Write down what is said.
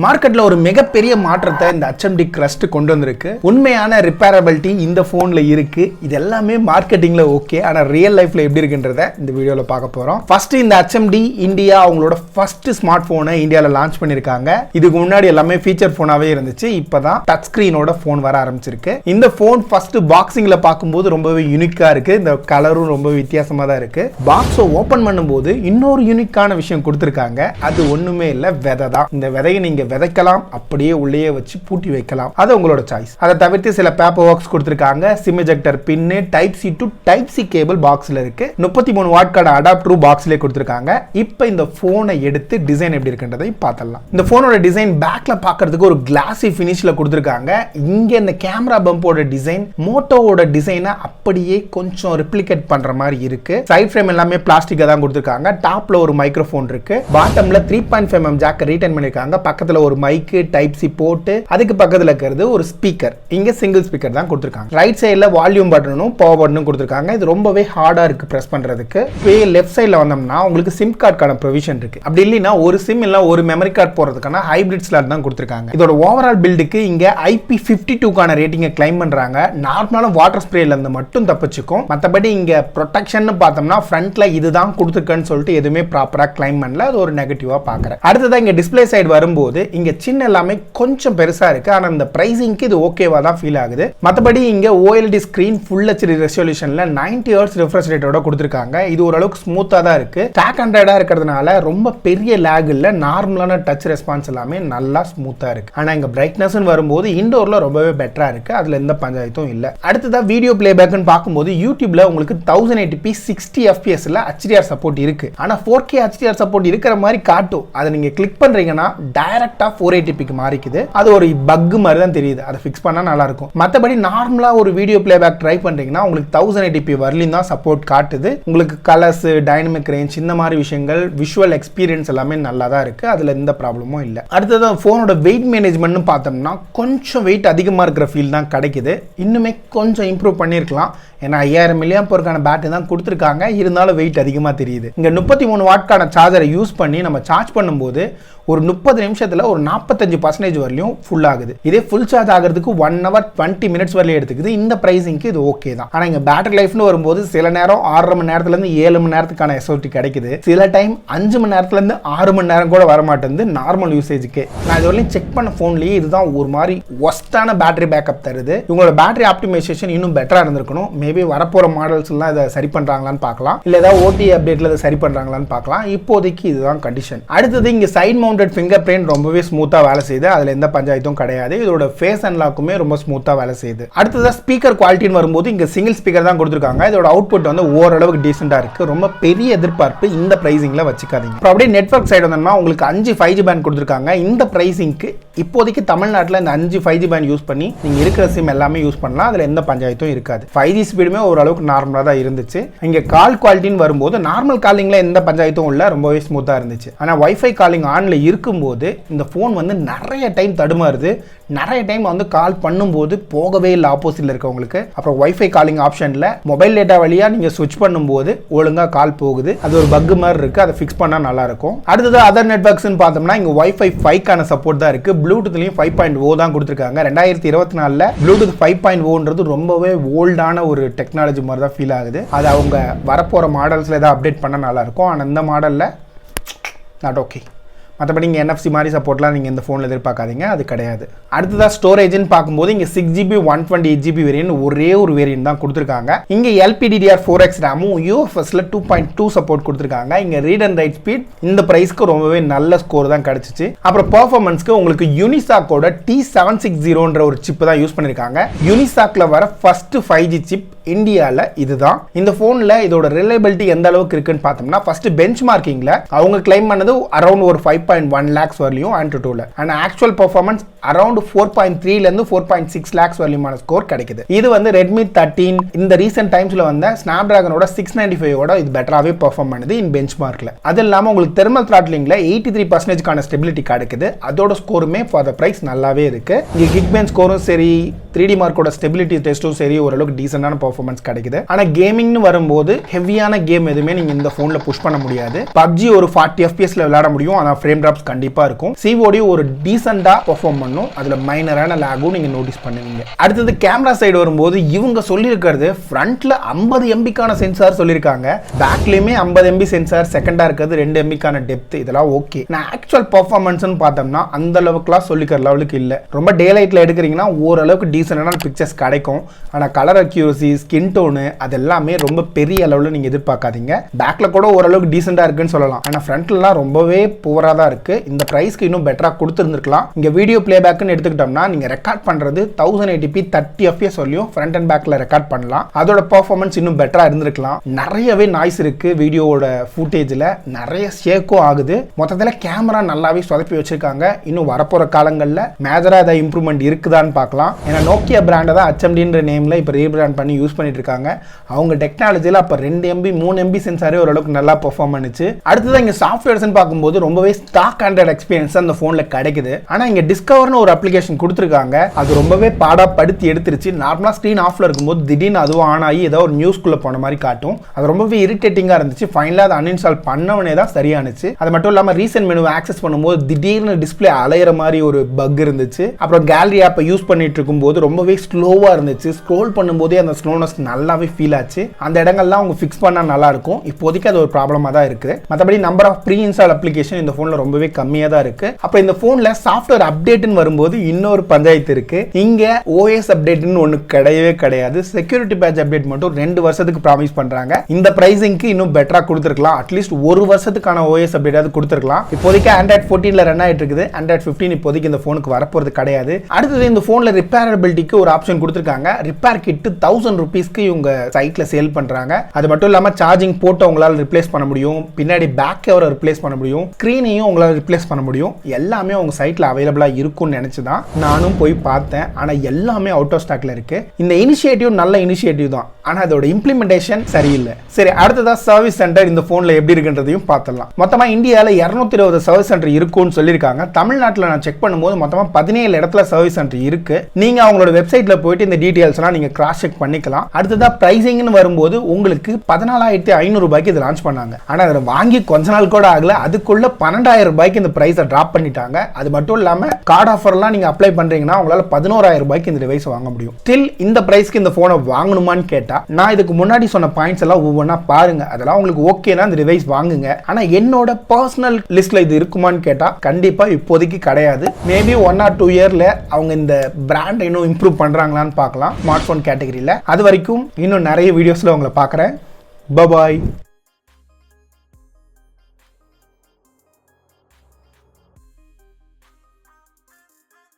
மார்க்கெட்ல ஒரு மிகப்பெரிய மாற்றத்தை இந்த HMD Crest கொண்டு வந்திருக்கு. உண்மையான ரிப்பேரபிலிட்டி இந்த போன்ல இருக்கு. இது எல்லாமே மார்க்கெட்டிங்ல ஓகே, ஆனா ரியல் லைஃப்ல எப்படி இருக்குன்றத இந்த வீடியோல பார்க்க போறோம். ஃபர்ஸ்ட் இந்த HMD இந்தியா அவங்களோட ஃபர்ஸ்ட் ஸ்மார்ட் போனை இந்தியால லான்ச் பண்ணிருக்காங்க. இதுக்கு முன்னாடி எல்லாமே ஃபீச்சர் போனாவே இருந்துச்சு. இப்பதான் டச் ஸ்கிரீனோட போன் வர ஆரம்பிச்சிருக்கு. இந்த போன் ஃபர்ஸ்ட் பாக்ஸிங்ல பார்க்கும்போது ரொம்பவே யூனிக்கா இருக்கு. இந்த கலரும் ரொம்ப வித்தியாசமா தான் இருக்கு. பாக்ஸை ஓபன் பண்ணும்போது இன்னொரு யூனிக்கான விஷயம் கொடுத்திருக்காங்க. அது ஒண்ணுமே இல்ல, விதை தான். இந்த விதையை நீங்க விதைக்கலாம், அப்படியே உள்ளே வச்சு பூட்டி வைக்கலாம். அது உங்களோட சாய்ஸ். அதை தவிர்த்து சில பேப்பர் ஒர்க்ஸ் கொடுத்திருக்காங்க. Sim ejector pin, type C to type C cable பாக்ஸ்ல இருக்கு. 33 வாட்கான அடாப்டர் பாக்ஸ்லயே கொடுத்திருக்காங்க. இப்போ இந்த போனை எடுத்து டிசைன் எப்படி இருக்குன்றதை பார்த்தலாம். இந்த போனோட டிசைன் பேக்ல பார்க்கிறதுக்கு ஒரு கிளாசி ஃபினிஷ்ல கொடுத்திருக்காங்க. இங்க இந்த கேமரா பம்போட டிசைன் மோட்டோவோட டிசைனை அப்படியே கொஞ்சம் ரெப்ளிகேட் பண்ற மாதிரி இருக்கு. சைட் ஃப்ரேம் எல்லாமே பிளாஸ்டிக்கா தான் கொடுத்திருக்காங்க. டாப்ல ஒரு மைக்ரோஃபோன் இருக்கு. பாட்டம்ல 3.5mm ஜாக் ரீடைன் பண்ணிருக்காங்க. பக்கத்துல ஒரு மைக், டைப் சி போட்டு அதுக்கு பக்கத்துல இருக்கிறது ஒரு ஸ்பீக்கர். இங்க சிங்கிள் ஸ்பீக்கர் தான் கொடுத்திருக்காங்க. ரைட் சைடுல வால்யூம் பட்டனும் பவர் பட்டனும் கொடுத்திருக்காங்க. இது ரொம்பவே ஹார்டா இருக்கு பிரஸ் பண்றதுக்கு. இப்போ லெஃப்ட் சைடுல வந்தோம்னா உங்களுக்கு சிம் கார்டுக்கான ப்ரொவிஷன் இருக்கு. அப்படி இல்லைன்னா ஒரு சிம் இல்ல ஒரு மெமரி கார்டு போறதுக்கான ஹைபிரிட் ஸ்லாட் தான் கொடுத்திருக்காங்க. இதோட ஓவரால் பில்டுக்கு இங்க IP52கான ரேட்டிங்கை கிளைம் பண்றாங்க. நார்மலான வாட்டர் ஸ்ப்ரேல இருந்து மட்டும் தப்பிச்சுக்கும். மத்தபடி இங்க ப்ரொடெக்ஷன் பார்த்தோம்னா ஃப்ரண்ட்ல இதுதான் கொடுத்திருக்குன்னு சொல்லிட்டு எதுவுமே ப்ராப்பரா கிளைம் பண்ணல. அது ஒரு நெகட்டிவா பாக்குறேன். அடுத்ததா இங்க டிஸ்ப்ளே சைடு வரும்போது இங்க சின்ன எல்லாமே கொஞ்சம் பெருசா இருக்கு. ஆனா இந்த பிரைசிங்க்கு இது ஓகேவா தான் ஃபீல் ஆகுது. மத்தபடி இங்க OLED ஸ்கிரீன் ஃபுல் HD ரெசல்யூஷன்ல 90 Hz ரிஃப்ரெஷ் ரேட்டோட கொடுத்திருக்காங்க. இது ஓரளவுக்கு ஸ்மூத்தா தான் இருக்கு. டேக் ஆண்ட்ராய்டா இருக்கிறதுனால ரொம்ப பெரிய லேக் இல்ல. நார்மலான டச் ரெஸ்பான்ஸ் எல்லாமே நல்லா ஸ்மூத்தா இருக்கு. ஆனா இங்க பிரைட்னஸ் வரும்போது இன்டோர்ல ரொம்பவே பெட்டரா இருக்கு. அதுல எந்த பஞ்சாயத்தும் இல்ல. அடுத்ததா வீடியோ பிளேபேக்னு பார்க்கும்போது யூடியூப்ல உங்களுக்கு 1080p 60 fps ல HDR சப்போர்ட் இருக்கு. ஆனா 4K HDR சப்போர்ட் இருக்கிற மாதிரி காட்டும். அதை நீங்க கிளிக் பண்றீங்கன்னா டைரக்டா 480pக்கு மாறிக்குது. அது ஒரு பக் மாதிரி தான் தெரியுது. அதை ஃபிக்ஸ் பண்ணா நல்லா இருக்கும். மத்தபடி நார்மலா ஒரு வீடியோ பிளேபேக் ட்ரை பண்றீங்கன்னா உங்களுக்கு 1080p வரலையும் தான் சப்போர்ட் காட்டுது. உங்களுக்கு கலர்ஸ், டைனமிக் ரேஞ்ச், இந்த மாதிரி விஷயங்கள், விஷுவல் எக்ஸ்பீரியன்ஸ் எல்லாமே நல்லா தான் இருக்கு. அதுல எந்த ப்ராப்ளமும் இல்ல. அடுத்தது போனோட வெயிட் மேனேஜ்மெண்ட் பார்த்தோம்னா கொஞ்சம் வெயிட் அதிகமா இருக்கிற ஃபீல் தான் கிடைக்குது. இன்னுமே கொஞ்சம் இம்ப்ரூவ் பண்ணிருக்கலாம். ஏன்னா 5000 mAh பேட்டரி தான் கொடுத்திருக்காங்க. இருந்தாலும் வெயிட் அதிகமா தெரியுது. இங்க 33 வாட்கான சார்ஜரை யூஸ் பண்ணி நம்ம சார்ஜ் பண்ணும்போது ஒரு 30 நிமிஷத்துல ஒரு 45% வரலையும் ஃபுல் ஆகுது. இதே ஃபுல் சார்ஜ் ஆகிறதுக்கு 1 hour 20 minutes வரலையும் எடுத்துக்குது. இந்த பிரைசிங்க்கு இது ஓகே தான். ஆனா இங்க பேட்டரி லைஃப்னு வரும்போது சில நேரம் 6.5 மணி நேரத்துல இருந்து 7 மணி நேரத்துக்கான SOT கிடைக்குது. சில டைம் 5 மணி நேரத்துல இருந்து 6 மணி நேரம் கூட வர மாட்டேங்குது நார்மல் யூசேஜுக்கு. நான் இது வரையும் செக் பண்ண போன்லயே இதுதான் ஒரு மாதிரி ஒஸ்டான பேட்டரி பேக்கப் தருது. இவங்களோட பேட்டரி ஆப்டிமைசேஷன் இன்னும் பெட்டரா இருந்திருக்கணும். மேபி வரப்போற மாடல்ஸ் எல்லாம் இதை சரி பண்றாங்களான்னு பார்க்கலாம். இல்ல ஏதாவது OTA அப்டேட்ல இதை சரி பண்றாங்களான்னு பார்க்கலாம். இப்போதைக்கு இதுதான் கண்டிஷன். அடுத்தது இங்க சைட் மவுண்டட் ஃபிங்கர் பிரிண்ட் ரொம்பவே ஸ்மூத்தா வேலை செய்யுது. அதுல எந்த பஞ்சாயத்தும் கிடையாது. இதோட ஃபேஸ் அன்லாக்குமே ரொம்ப ஸ்மூத்தா வேலை செய்யுது. அடுத்ததா ஸ்பீக்கர் குவாலிட்டின்னு வரும்போது இங்க சிங்கிள் ஸ்பீக்கர் தான் கொடுத்திருக்காங்க. இதோட அவுட்புட் வந்து ஓரளவுக்கு டீசெண்டா இருக்கு. ரொம்ப பெரிய எதிர்பார்ப்பு இந்த பிரைசிங்ல வச்சுக்காதீங்க. அப்புறம் அப்படியே நெட்வொர்க் சைடு வந்தோம்னா உங்களுக்கு 5 5G பேண்ட் கொடுத்திருக்காங்க. இந்த பிரைசிங்க்கு இப்போதைக்கு தமிழ்நாட்டில் இந்த 5 5G பேண்ட் யூஸ் பண்ணி நீங்க இருக்கிற சிம் எல்லாமே யூஸ் பண்ணலாம். அதுல எந்த பஞ்சாயத்தும் இருக்காது. 5G ஸ்பீடுமே ஓரளவுக்கு நார்மலா தான் இருந்துச்சு. இங்க கால் குவாலிட்டின்னு வரும்போது நார்மல் காலிங்ல எந்த பஞ்சாயத்தும் இல்ல, ரொம்பவே ஸ்மூத்தா இருந்துச்சு. ஆனா வைஃபை காலிங் ஆன்ல இருக்கும்போது இந்த போன் வந்து நிறைய டைம் தடுமாறுது. நிறைய டைம் வந்து கால் பண்ணும்போது போகவே இல்லை ஆப்போசிட்ல இருக்கவங்களுக்கு. அப்புறம் வைஃபை காலிங் ஆப்ஷன்ல மொபைல் டேட்டா வழியா நீங்க ஸ்விட்ச் பண்ணும்போது ஒழுங்கா கால் போகுது. அது ஒரு பக் மாதிரி இருக்கு. அதை ஃபிக்ஸ் பண்ணா நல்லா இருக்கும். அடுத்தது அதர் நெட்வொர்க்ஸ்னு பார்த்தோம்னா இங்க வைஃபை 5க்கான சப்போர்ட் தான் இருக்கு. ப்ளூடூத்லயும் 5.0 தான் கொடுத்திருக்காங்க. 2024ல ப்ளூடூத் 5.0ன்றது ரொம்பவே ஓல்டான ஒரு டெக்னாலஜி மாதிரி தான் ஃபீல் ஆகுது. அது அவங்க வரப்போற மாடல்ஸ்ல ஏதாவது அப்டேட் பண்ணா நல்லா இருக்கும். ஆனா இந்த மாடல்ல நாட் ஓகே. மற்றபடி இங்கே NFC மாதிரி சப்போர்ட்லாம் நீங்கள் இந்த ஃபோனில் எதிர்பார்க்காதீங்க. அது கிடையாது. அடுத்ததாக ஸ்டோரேஜ்னு பார்க்கும்போது இங்கே 6GB 128GB வேரியன்ட் ஒரே ஒரு வேரியன்ட் தான் கொடுத்துருக்காங்க. இங்கே LPDDR4X ரேமும் UFSல 2.2 சப்போர்ட் கொடுத்துருக்காங்க. இங்கே ரீட் அண்ட் ரைட் ஸ்பீட் இந்த ப்ரைஸ்க்கு ரொம்பவே நல்ல ஸ்கோர் தான் கிடைச்சிச்சு. அப்புறம் பெர்ஃபார்மன்ஸ்க்கு உங்களுக்கு யூனிசாக்கோட T760ன்ற ஒரு சிப் தான் யூஸ் பண்ணியிருக்காங்க. யூனிசாக்ல வர ஃபர்ஸ்ட் 5G சிப் இந்தியால இதுதான். இந்த போன்ல இதோட ரிலையபிலிட்டி எந்த அளவுக்கு இருக்குன்னு பார்த்தோம்னா ஃபர்ஸ்ட் பெஞ்ச் மார்க்கிங்ல அவங்க கிளைம் பண்ணது அரௌண்ட் ஒரு 5.1 lakhs வரலையும் Android 2ல. அண்ட் ஆக்சுவல் பெர்ஃபார்மன்ஸ் அரௌண்ட் 4.3 ல இருந்து 4.6 lakhs வரையிலான ஸ்கோர் கிடைக்குது. இது வந்து Redmi 13 இந்த ரீசன்ட் டைம்ஸ்ல வந்த Snapdragonோட 695 ஓட இது பெட்டராவே பெர்ஃபார்ம் பண்ணுது இன் பெஞ்ச்மார்க்ல. அது இல்லாம உங்களுக்கு தெர்மல் த்ராட்லிங்ல 83% கான ஸ்டெபிலிட்டி கிடைக்குது. அதோட ஸ்கோருமே ஃபார் த பிரைஸ் நல்லாவே இருக்கு. இங்க Geekbench ஸ்கோரும் சரி 3D மார்க்கோட ஸ்டெபிலிட்டி டெஸ்டும் சரி ஓரளவுக்கு டீசென்டான பெர்ஃபார்மன்ஸ் கிடைக்குது. ஆனா கேமிங்னு வரும்போது ஹெவியான கேம் எதுவுமே நீங்க இந்த போன்ல புஷ் பண்ண முடியாது. PUBG ஒரு 40 FPS ல விளையாட முடியும். ஆனா ஃப்ரேம் டிராப்ஸ் கண்டிப்பா இருக்கும். COD ஒரு டீசென்ட்டா பெர்ஃபார்ம் பண்ணும். அதுல மைனரான லாகும் நீங்க நோட்டீஸ் பண்ணுவீங்க. அடுத்தது கேமரா சைடு வரும்போது இவங்க சொல்லியிருக்கிறது ஃப்ரண்ட்ல 50 MB கான சென்சார் சொல்லியிருக்காங்க. பேக்லயுமே 50 MB சென்சார், செகண்டா இருக்கிறது 2 MB கான டெப்த். இதெல்லாம் ஓகே. நான் ஆக்சுவல் பெர்ஃபார்மன்ஸ்னு பார்த்தோம்னா அந்த அளவுக்குலாம் சொல்லிக்கிற லெவலுக்கு இல்ல. ரொம்ப டே லைட்ல எடுக்கிறீங்கன்னா ஓரளவுக்கு டீசென்டான பிக்சர்ஸ் கிடைக்கும். ஆனா கலர் அக்யூரசி, ஸ்கின் டோனு அதெல்லாமே ரொம்ப பெரிய அளவுல நீங்க எதிர்பார்க்காதீங்க. பேக்ல கூட ஓரளவுக்கு டீசென்டா இருக்குன்னு சொல்லலாம். ஆனா ஃப்ரண்ட்லாம் ரொம்பவே புவரா தான் இருக்கு. இந்த பிரைஸ்க்கு இன்னும் பெட்டரா கொடுத்திருந்திருக்கலாம். இங்க வீடியோ பிளேபேக்னு எடுத்துக்கிட்டோம்னா நீங்க ரெக்கார்ட் பண்றது 1080p 30 FPS வரையும் ஃப்ரண்ட் அண்ட் பேக்ல ரெக்கார்ட் பண்ணலாம். அதோட பெர்ஃபார்மன்ஸ் இன்னும் பெட்டரா இருந்திருக்கலாம். நிறையவே நாய்ஸ் இருக்கு வீடியோவோட ஃபுட்டேஜ்ல, நிறைய ஷேக்கும் ஆகுது. மொத்தத்துல கேமரா நல்லாவே சொதப்பி வச்சிருக்காங்க. இன்னும் வரப்போற காலங்கள்ல மேஜரா ஏதாவது இம்ப்ரூவ்மெண்ட் இருக்குதான்னு பார்க்கலாம். ஏன்னா நோக்கியா பிராண்டை தான் HMDன்ற நேம்ல இப்போ ரீபிராண்ட் பண்ணி யூஸ் பண்ணிட்டு இருக்காங்க. அவங்க டெக்னாலஜியில் அப்போ 2 MB 3 MB சென்சாரே ஓரளவுக்கு நல்லா பெர்ஃபார்ம் பண்ணுச்சு. அடுத்தது இங்கே சாஃப்ட்வேர்ஸ்ன்னு பார்க்கும்போது ரொம்பவே ஸ்டாக் ஆண்ட்ராய்ட் எக்ஸ்பீரியன்ஸ் அந்த ஃபோனில் கிடைக்குது. ஆனால் இங்கே டிஸ்கவர்னு ஒரு அப்ளிகேஷன் கொடுத்துருக்காங்க. அது ரொம்பவே பாடப்படுத்தி எடுத்துருச்சு. நார்மலாக ஸ்க்ரீன் ஆஃப்ல இருக்கும்போது திடீர்னு அதுவும் ஆன் ஆகி ஏதோ ஒரு நியூஸ்குள்ளே போன மாதிரி காட்டும். அது ரொம்பவே இரிட்டேட்டிங்காக இருந்துச்சு. ஃபைனலாக அதை அன்இன்ஸ்டால் பண்ணவனே தான் சரியானுச்சு. அது மட்டும் இல்லாமல் ரீசென்ட் மெனுவை ஆக்சஸ் பண்ணும்போது திடீர்னு டிஸ்பிளே அலையிற மாதிரி ஒரு பக் இருந்துச்சு. அப்புறம் கேலரி ஆப்பை யூஸ் பண்ணிட்டு இருக்கும்போது ரொம்பவே ஸ்லோவா இருந்துச்சு. ஸ்க்ரோல் பண்ணும்போதே அந்த ஸ்லோனஸ் நல்லாவே ஃபீல் ஆச்சு. அந்த இடங்கள்லாம் அவங்க ஃபிக்ஸ் பண்ணா நல்லா இருக்கும். இப்போதைக்கு அது ஒரு ப்ராப்ளமா தான் இருக்கு. மற்றபடி number of pre install application இந்த போன்ல ரொம்பவே கம்மியா தான் இருக்கு. அப்ப இந்த போன்ல சாஃப்ட்வேர் அப்டேட்னு வரும்போது இன்னொரு பஞ்சாயத்து இருக்கு. இங்க OS அப்டேட்னு ஒன்னு கிடையவே கிடையாது. செக்யூரிட்டி பேட்ச் அப்டேட் மட்டும் 2 வருஷத்துக்கு ப்ராமிஸ் பண்றாங்க. இந்த பிரைசிங்க்கு இன்னும் பெட்டரா கொடுத்துருக்கலாம். அட்லீஸ்ட் 1 வருஷத்துக்கான OS அப்டேட் கொடுத்துருக்கலாம். இப்போதைக்கு Android 14ல ரன் ஆயிட்டு இருக்குது. Android 15 இப்போதைக்கு இந்த போனுக்கு வரப்போறது கிடையாது. அடுத்தது இந்த போன்ல ரிப்பேரபிலிட்டிக்கு ஒரு ஆப்ஷன் கொடுத்திருக்காங்க. ரிப்பேர் கிட் 1000 ரூபீஸ்க்கு இவங்க சைட்ல சேல் பண்றாங்க. அது மட்டும் இல்லாம சார்ஜிங் போர்ட் உங்களால ரிப்ளேஸ் பண்ண முடியும். பின்னாடி பேக் கவரை ரிப்ளேஸ் பண்ண முடியும். ஸ்கிரீனையும் உங்களால ரிப்ளேஸ் பண்ண முடியும். எல்லாமே உங்க சைட்ல அவைலபிளா இருக்கும்னு நினைச்சுதான் நானும் போய் பார்த்தேன். ஆனா எல்லாமே அவுட் ஆஃப் ஸ்டாக்ல இருக்கு. இந்த இனிஷியேட்டிவ் நல்ல இனிஷியேட்டிவ் தான். ஆனா அதோட இம்ப்ளிமெண்டேஷன் சரியில்லை. சரி, அடுத்ததா சர்வீஸ் சென்டர் இந்த போன்ல எப்படி இருக்குன்றதையும் பார்த்துடலாம். மொத்தமா இந்தியால 220 சர்வீஸ் சென்டர் இருக்குன்னு சொல்லியிருக்காங்க. தமிழ்நாட்டில் நான் செக் பண்ணும்போது மொத்தமா 17 இடத்துல சர்வீஸ் சென்டர் இருக்கு. நீங்க அவங்களோட வெப்சைட்ல போயிட்டு இந்த டீடைல்ஸ்லாம் நீங்க கிராஸ் செக் பண்ணிக்கலாம். அடுத்ததா பிரைசிங்னு வரும்போது உங்களுக்கு 14,500 ரூபாய்க்கு இது லான்ச் பண்ணாங்க. ஆனா அதை வாங்கி கொஞ்ச நாள் கூட ஆகல. அதுக்குள்ள 12,000 ரூபாய்க்கு இந்த பிரைஸை டிராப் பண்ணிட்டாங்க. அது மட்டும் இல்லாம கார்டு ஆஃபர்லாம் நீங்க அப்ளை பண்றீங்கன்னா உங்களால 11,000 ரூபாய்க்கு இந்த டிவைஸ் வாங்க முடியும். ஸ்டில் இந்த பிரைஸ்க்கு இந்த போனை வாங்கணுமான்னு கேட்டா நான் இதுக்கு முன்னாடி சொன்ன பாயிண்ட்ஸ் எல்லாம் ஒவ்வொன்றா பாருங்க. அதெல்லாம் உங்களுக்கு ஓகேனா இந்த டிவைஸ் வாங்குங்க. ஆனா என்னோட பர்சனல் லிஸ்ட்ல இது இருக்குமான்னு கேட்டா கண்டிப்பா இப்போதைக்கு கிடையாது. மேபி 1 or 2 இயர்ல அவங்க இந்த பிராண்ட் இன்னும் இம்ப்ரூவ் பண்றாங்களான்னு பார்க்கலாம் ஸ்மார்ட் போன் கேட்டகரியில. அது வரைக்கும் இன்னும் நிறைய வீடியோஸ்ல உங்களை பார்க்குறேன். பாய்.